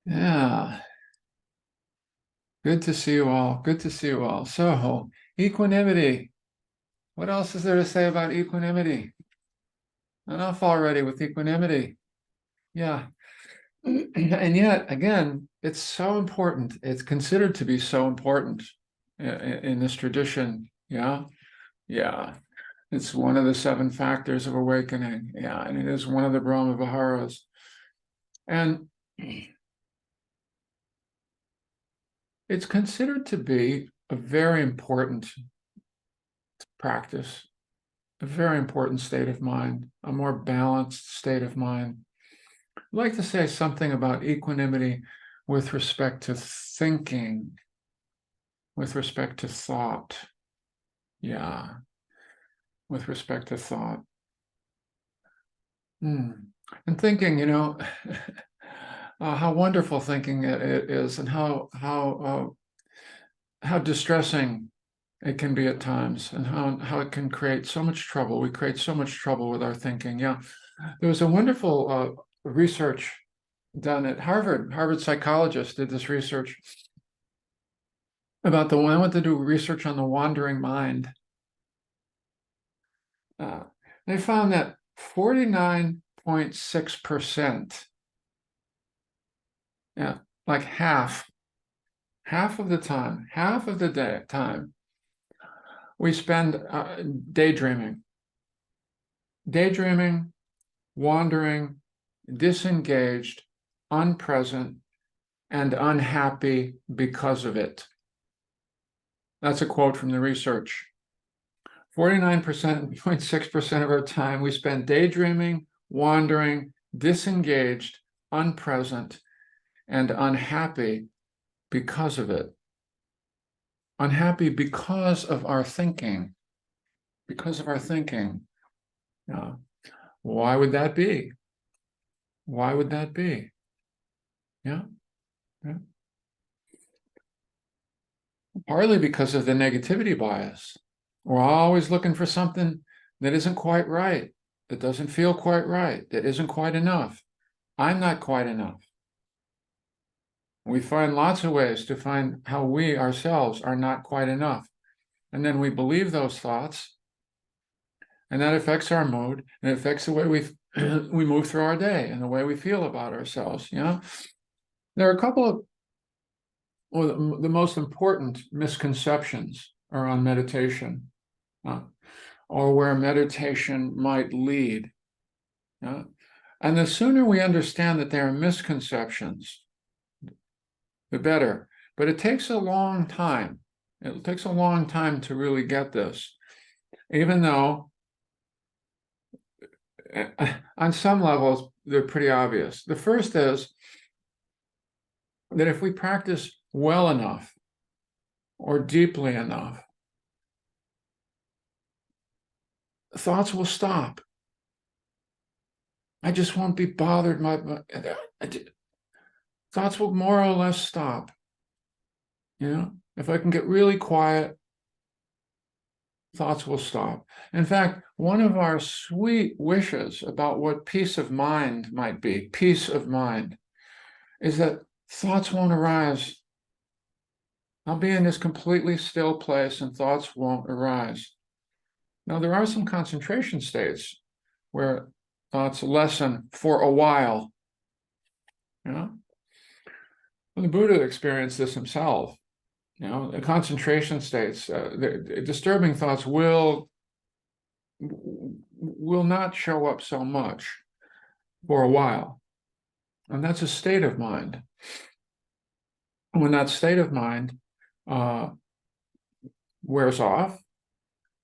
Yeah, good to see you all. Good to see you all. So, equanimity. What else is there to say about equanimity? Enough already with equanimity. Yeah. And yet, again, it's so important. It's considered to be so important in this tradition. Yeah. Yeah. It's one of the seven factors of awakening. Yeah. And it is one of the Brahma Viharas. And it's considered to be a very important practice, a very important state of mind, a more balanced state of mind. I'd like to say something about equanimity with respect to thinking, with respect to thought. Yeah, with respect to thought. And thinking, how wonderful thinking it is, and how distressing it can be at times, and how it can create so much trouble. We create so much trouble with our thinking. Yeah, there was a wonderful research done at Harvard. Harvard psychologists did this research about I went to do research on the wandering mind. They found that 49.6%, yeah, like half of the time, half of the time, we spend daydreaming, wandering, disengaged, unpresent, and unhappy because of it. That's a quote from the research. 49.6% of our time we spend daydreaming, wandering, disengaged, unpresent, and unhappy because of it. Unhappy because of our thinking. Because of our thinking. Why would that be? Why would that be? Yeah. Partly because of the negativity bias. We're always looking for something that isn't quite right, that doesn't feel quite right, that isn't quite enough. I'm not quite enough. We find lots of ways to find how we ourselves are not quite enough. And then we believe those thoughts, and that affects our mood, and it affects the way we move through our day and the way we feel about ourselves. There are a couple of the most important misconceptions around meditation, or where meditation might lead. And the sooner we understand that they are misconceptions, the better. But it takes a long time. It takes a long time to really get this, even though on some levels they're pretty obvious. The first is that if we practice well enough or deeply enough, thoughts will stop. I just won't be bothered. Thoughts will more or less stop. If I can get really quiet, thoughts will stop. In fact, one of our sweet wishes about what peace of mind might be, peace of mind, is that thoughts won't arise. I'll be in this completely still place and thoughts won't arise. Now, there are some concentration states where thoughts lessen for a while. The Buddha experienced this himself. The concentration states, the disturbing thoughts will not show up so much for a while. And that's a state of mind. When that state of mind wears off,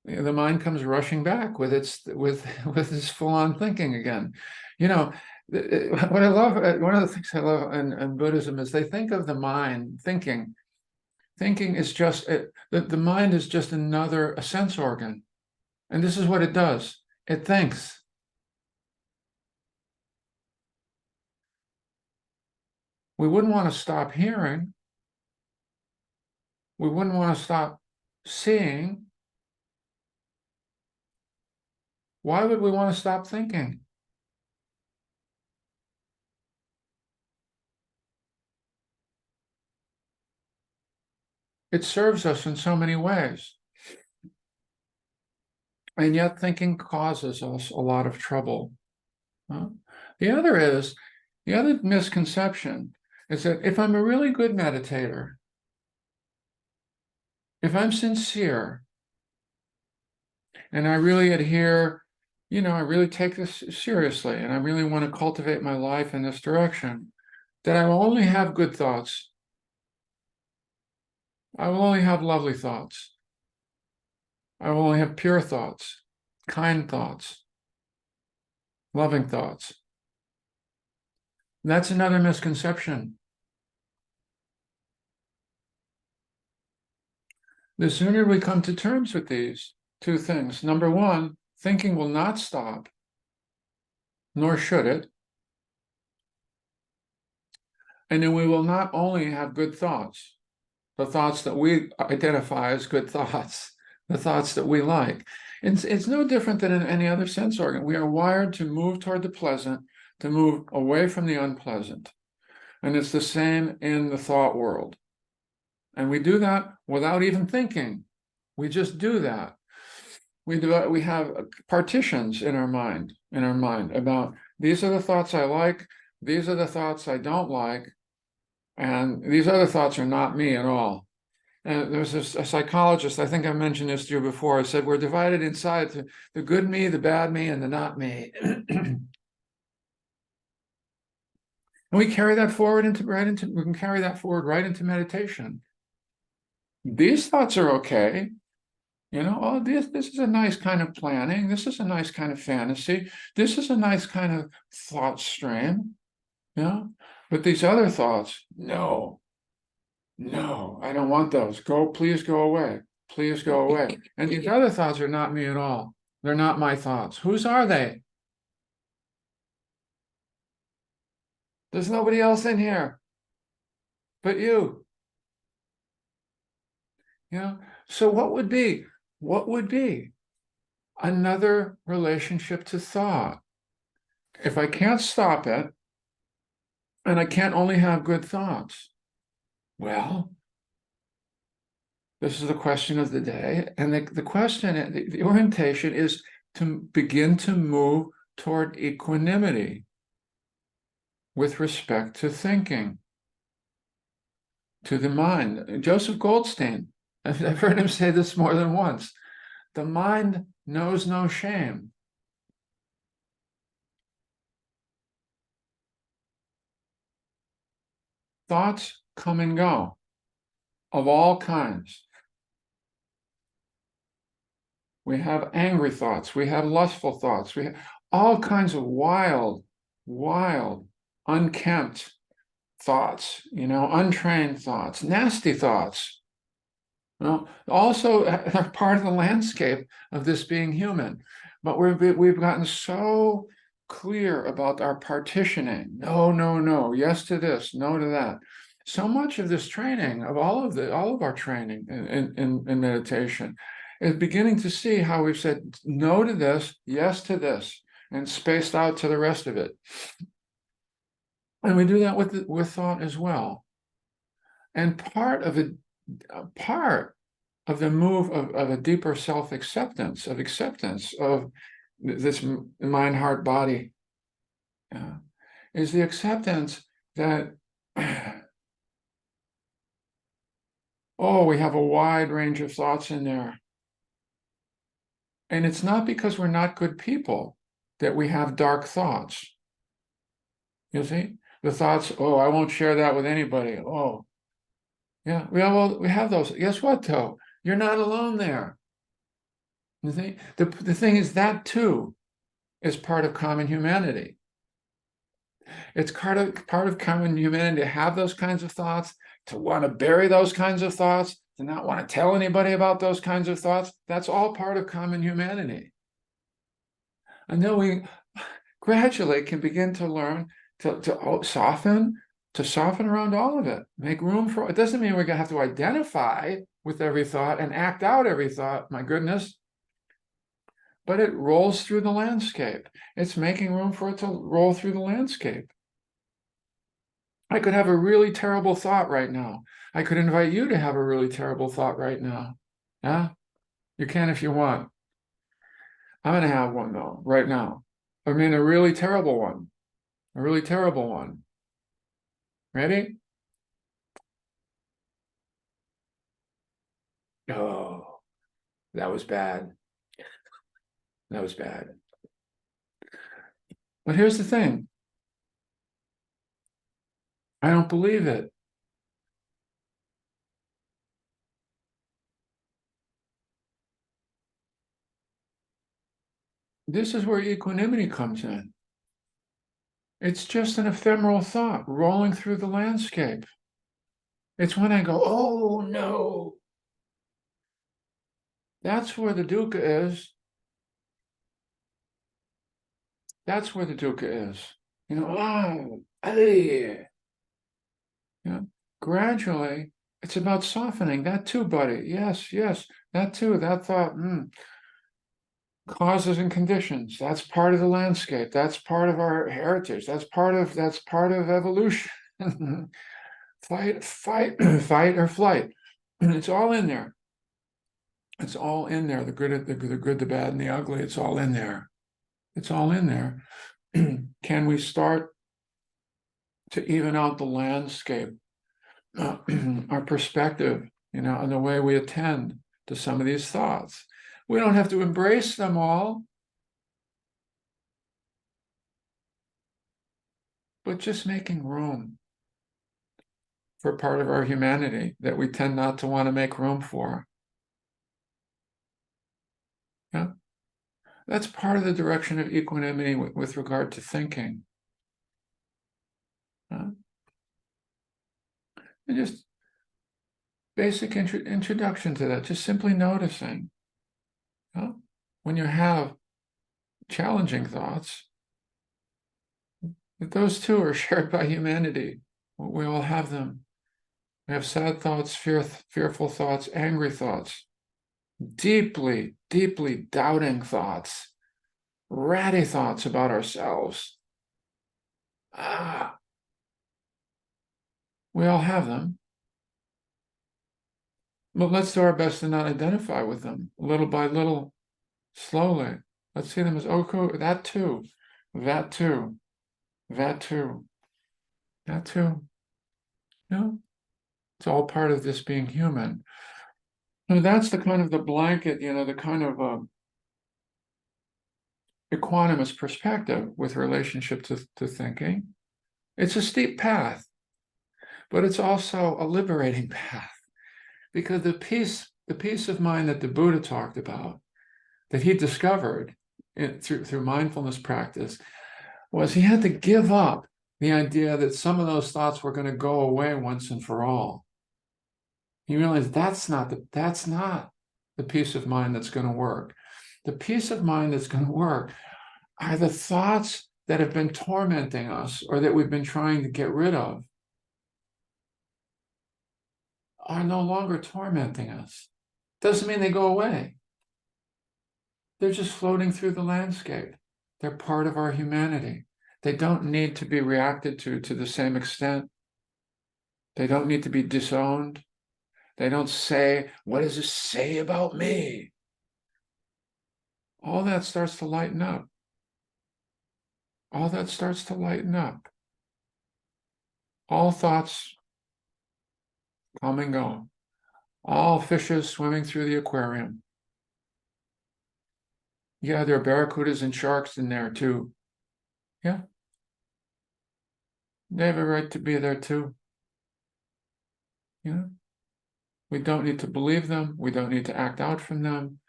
the mind comes rushing back with its full-on thinking again. What I love, one of the things I love in Buddhism is they think of the mind thinking. Thinking is just the mind is just a sense organ, and this is what it does. It thinks. We wouldn't want to stop hearing. We wouldn't want to stop seeing. Why would we want to stop thinking? It serves us in so many ways. And yet thinking causes us a lot of trouble. The other misconception is that if I'm a really good meditator, if I'm sincere, and I really adhere, I really take this seriously, and I really want to cultivate my life in this direction, that I will only have good thoughts. I will only have lovely thoughts. I will only have pure thoughts, kind thoughts, loving thoughts. And that's another misconception. The sooner we come to terms with these two things, number one, thinking will not stop, nor should it. And then we will not only have good thoughts, the thoughts that we identify as good thoughts, the thoughts that we like. It's no different than in any other sense organ. We are wired to move toward the pleasant, to move away from the unpleasant. And it's the same in the thought world. And we do that without even thinking. We just do that. We have partitions in our mind about these are the thoughts I like, these are the thoughts I don't like, and these other thoughts are not me at all. And there's a psychologist, I think I mentioned this to you before, said we're divided inside to the good me, the bad me, and the not me. And we carry that forward we can carry that forward right into meditation. These thoughts are okay. Oh, this is a nice kind of planning. This is a nice kind of fantasy. This is a nice kind of thought stream. But these other thoughts, no, I don't want those. Please go away. Please go away. And these other thoughts are not me at all. They're not my thoughts. Whose are they? There's nobody else in here but you. So what would be another relationship to thought? If I can't stop it, and I can't only have good thoughts, well, this is the question of the day. And the question, the orientation is to begin to move toward equanimity with respect to thinking, to the mind. Joseph Goldstein, I've heard him say this more than once. The mind knows no shame. Thoughts come and go of all kinds. We have angry thoughts. We have lustful thoughts. We have all kinds of wild, unkempt thoughts, untrained thoughts, nasty thoughts. Also are part of the landscape of this being human. But we've gotten so clear about our partitioning. No, yes to this, no to that. So much of this training, of all of our training in meditation, is beginning to see how we've said no to this, yes to this, and spaced out to the rest of it. And we do that with thought as well. And part of the move of a deeper self-acceptance, of this mind, heart, body, is the acceptance that, we have a wide range of thoughts in there. And it's not because we're not good people that we have dark thoughts. You see? The thoughts, I won't share that with anybody. Yeah, we have those. Guess what, though? You're not alone there. You see? The thing is that, too, is part of common humanity. It's part of common humanity to have those kinds of thoughts, to want to bury those kinds of thoughts, to not want to tell anybody about those kinds of thoughts. That's all part of common humanity. And then we gradually can begin to learn to soften around all of it, make room for it. Doesn't mean we're going to have to identify with every thought and act out every thought, my goodness. But it rolls through the landscape. It's making room for it to roll through the landscape. I could have a really terrible thought right now. I could invite you to have a really terrible thought right now. Yeah, you can if you want. I'm going to have one though, right now. I mean, a really terrible one. A really terrible one. Ready? Oh, that was bad. That was bad. But here's the thing. I don't believe it. This is where equanimity comes in. It's just an ephemeral thought rolling through the landscape. It's when I go, oh no, that's where the dukkha is. That's where the dukkha is. You know, oh, hey. You know, gradually, it's about softening. That too, buddy. Yes, yes, that too. That thought, causes and conditions. That's part of the landscape. That's part of our heritage. That's part of evolution. Fight, fight, fight or flight. It's all in there. It's all in there. The good, the good, the bad, and the ugly. It's all in there. It's all in there. Can we start to even out the landscape, our perspective, and the way we attend to some of these thoughts? We don't have to embrace them all, but just making room for part of our humanity that we tend not to want to make room for. Yeah, that's part of the direction of equanimity with regard to thinking. And just basic introduction to that, just simply noticing. When you have challenging thoughts, those too are shared by humanity. We all have them. We have sad thoughts, fearful thoughts, angry thoughts, deeply, deeply doubting thoughts, ratty thoughts about ourselves. We all have them. But let's do our best to not identify with them little by little, slowly. Let's see them as, oh, cool, that too, that too, that too, that too. It's all part of this being human. So that's the kind of the blanket, the kind of equanimous perspective with relationship to thinking. It's a steep path, but it's also a liberating path, because the peace of mind that the Buddha talked about, that he discovered through mindfulness practice, was he had to give up the idea that some of those thoughts were going to go away once and for all. He realized that's not the peace of mind that's going to work. The peace of mind that's going to work are the thoughts that have been tormenting us or that we've been trying to get rid of are no longer tormenting us. Doesn't mean they go away. They're just floating through the landscape. They're part of our humanity. They don't need to be reacted to the same extent. They don't need to be disowned. They don't say, what does this say about me? All that starts to lighten up. All that starts to lighten up. All thoughts come and go. All fishes swimming through the aquarium. Yeah, there are barracudas and sharks in there too. Yeah. They have a right to be there too. We don't need to believe them. We don't need to act out from them.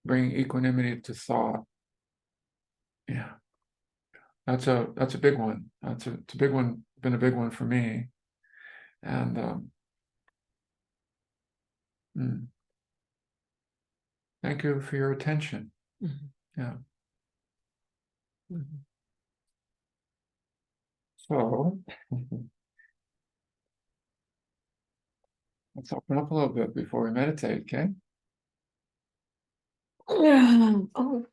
Bringing equanimity to thought. Yeah. That's a big one. It's a big one, been a big one for me. And thank you for your attention. Yeah. So let's open up a little bit before we meditate, okay? Oh.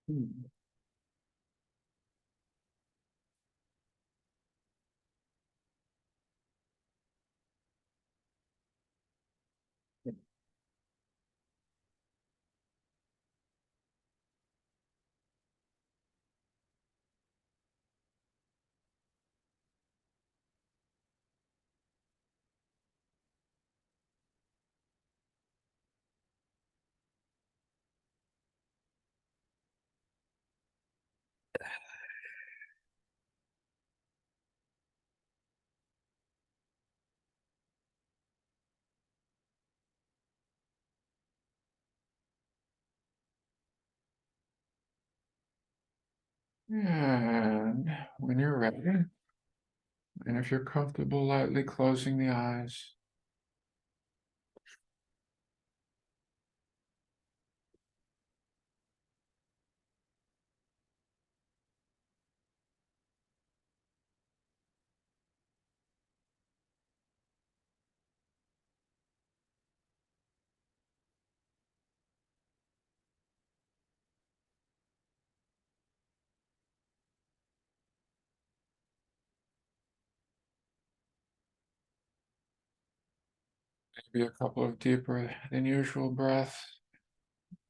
Hmm. And when you're ready, and if you're comfortable, lightly closing the eyes. Maybe a couple of deeper than usual breaths.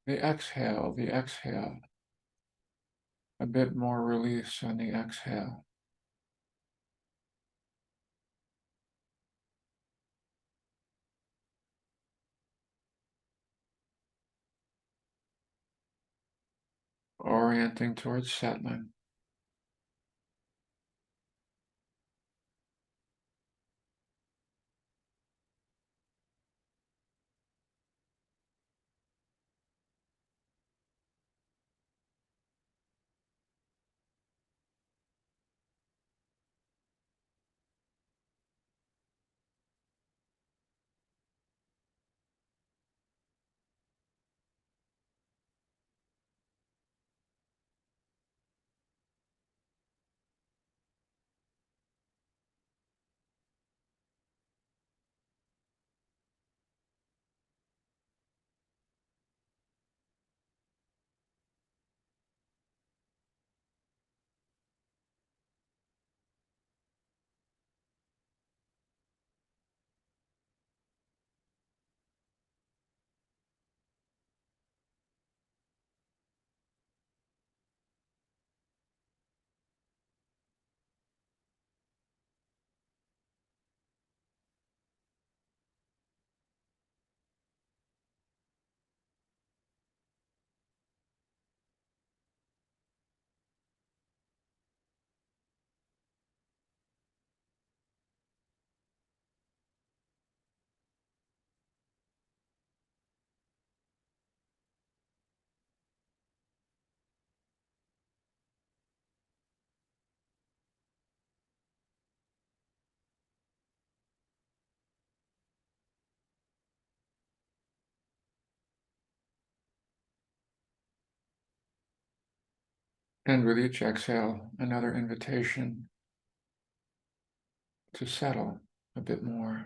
The exhale, a bit more release on the exhale. Orienting towards settling. And with each exhale, another invitation to settle a bit more.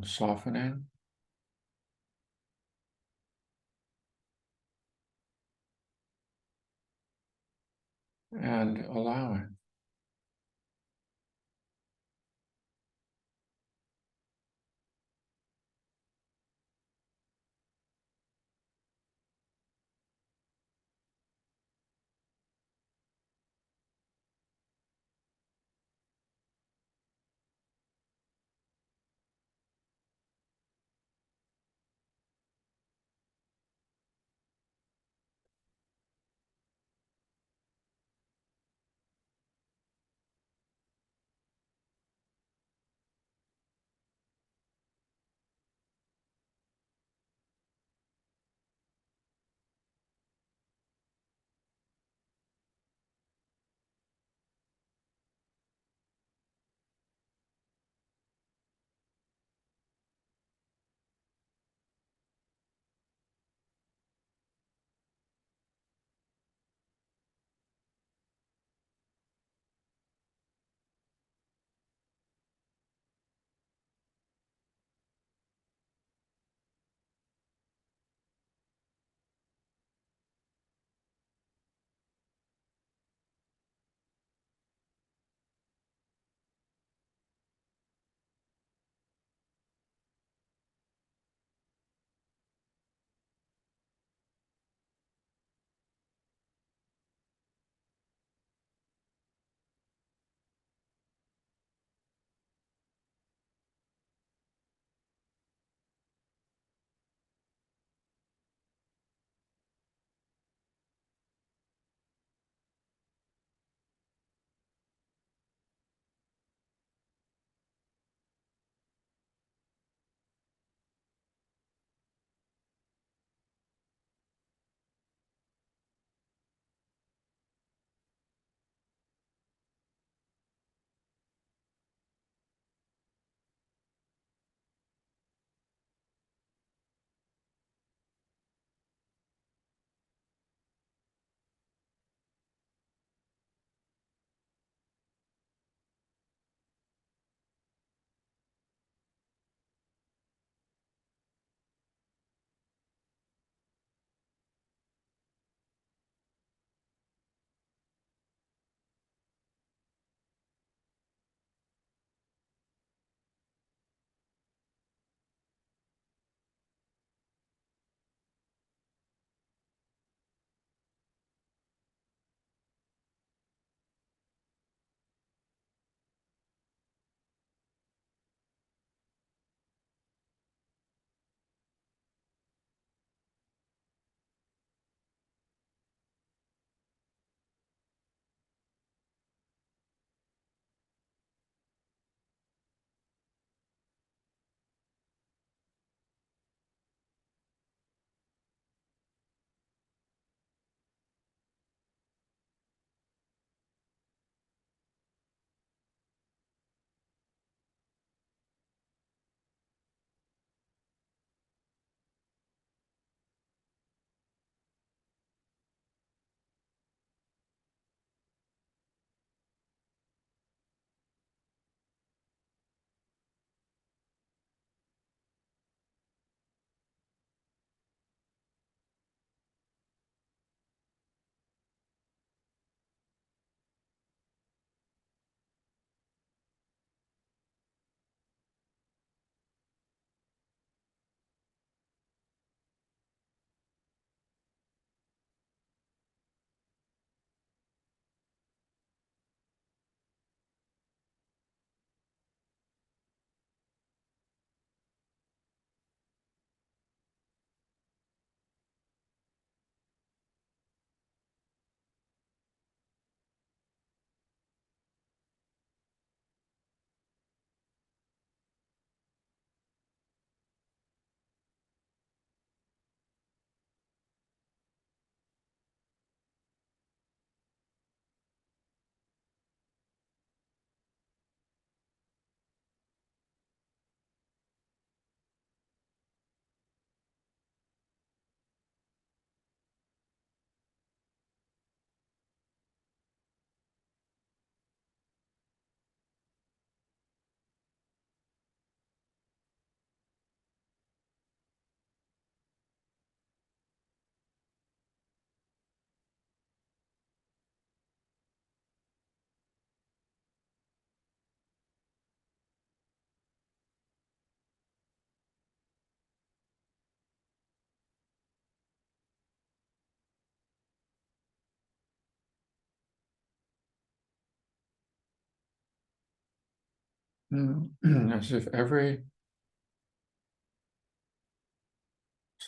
Softening and allowing. As if every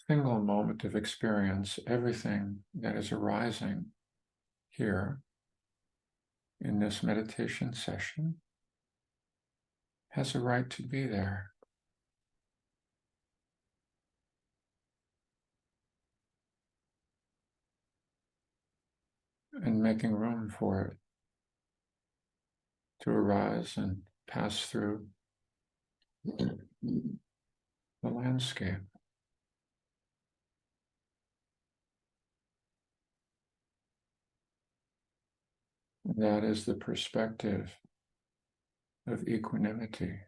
single moment of experience, everything that is arising here in this meditation session has a right to be there. And making room for it to arise and pass through the landscape. That is the perspective of equanimity.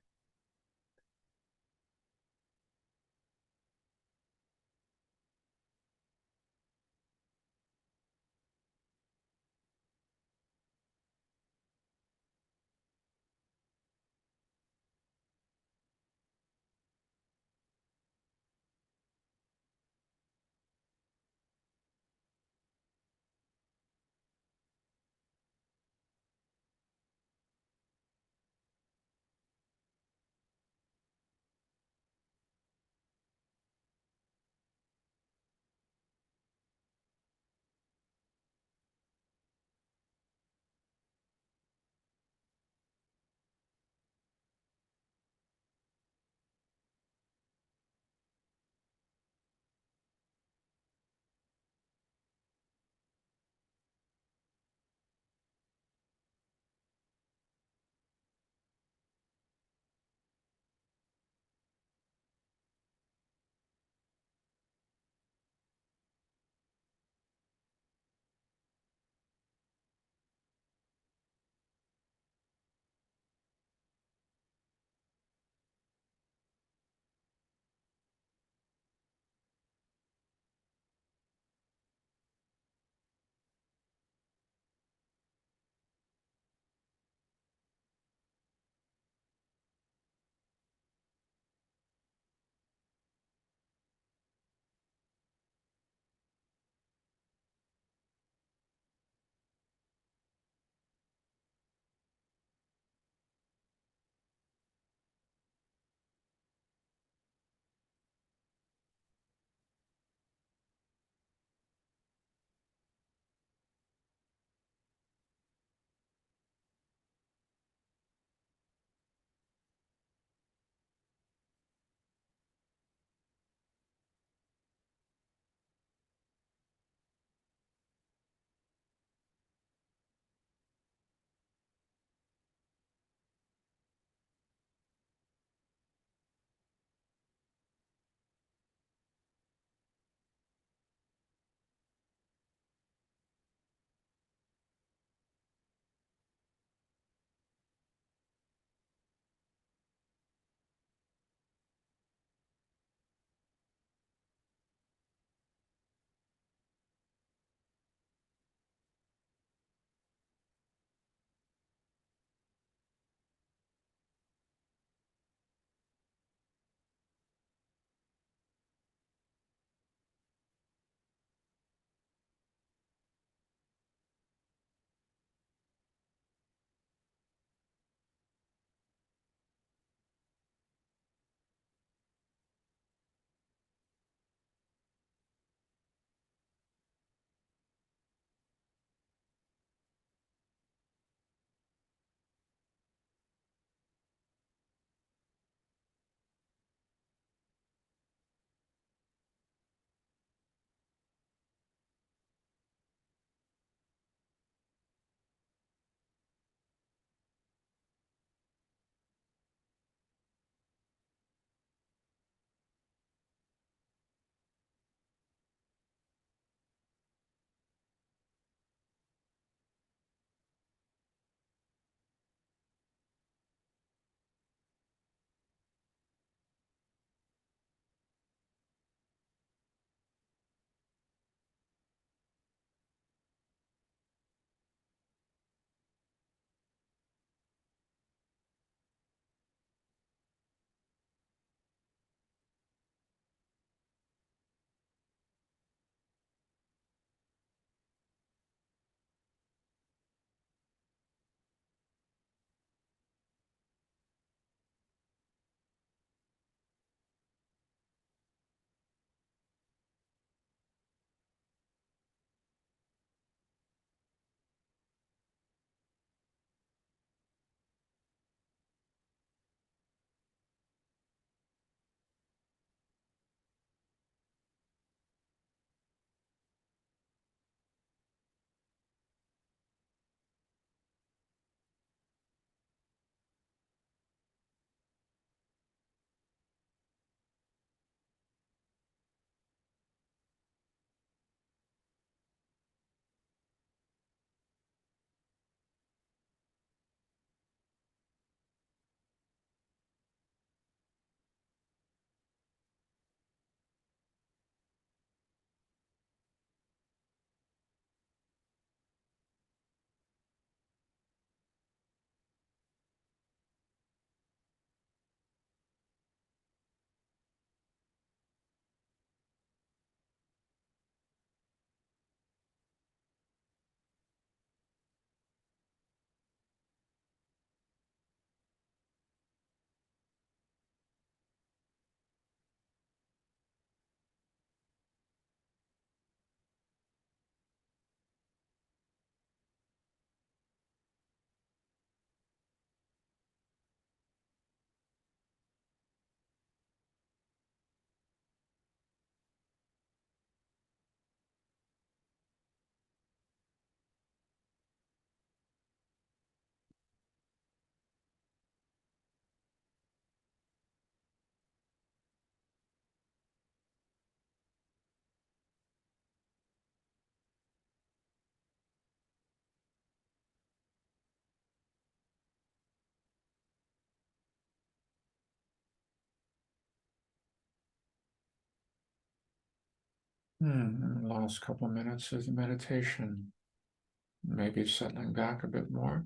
Last couple of minutes of the meditation. Maybe settling back a bit more.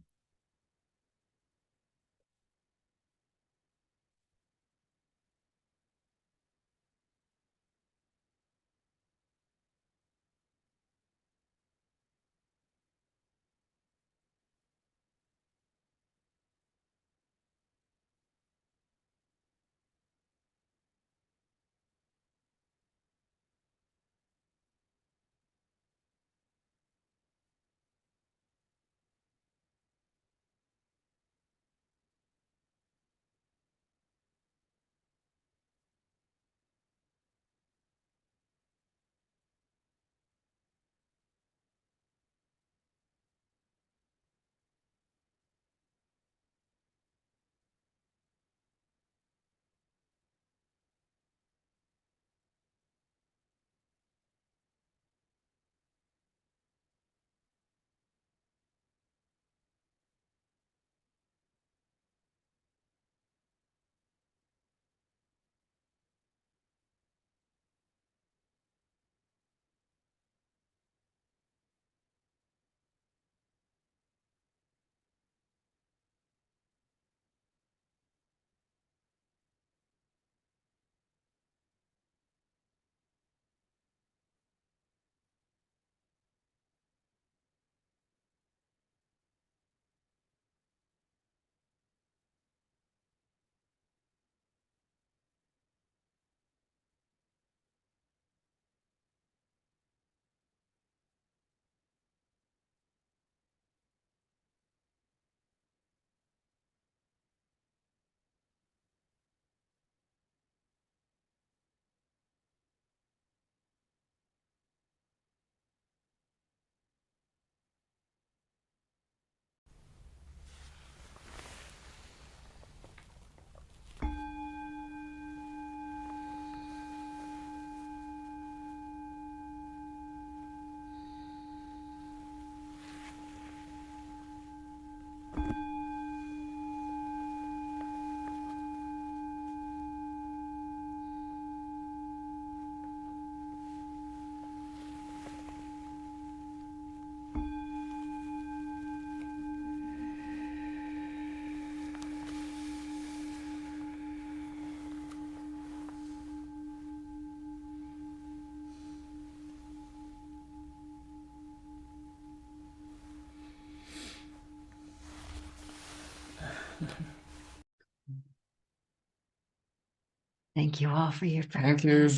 Thank you all for your Thank you.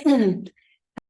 practice.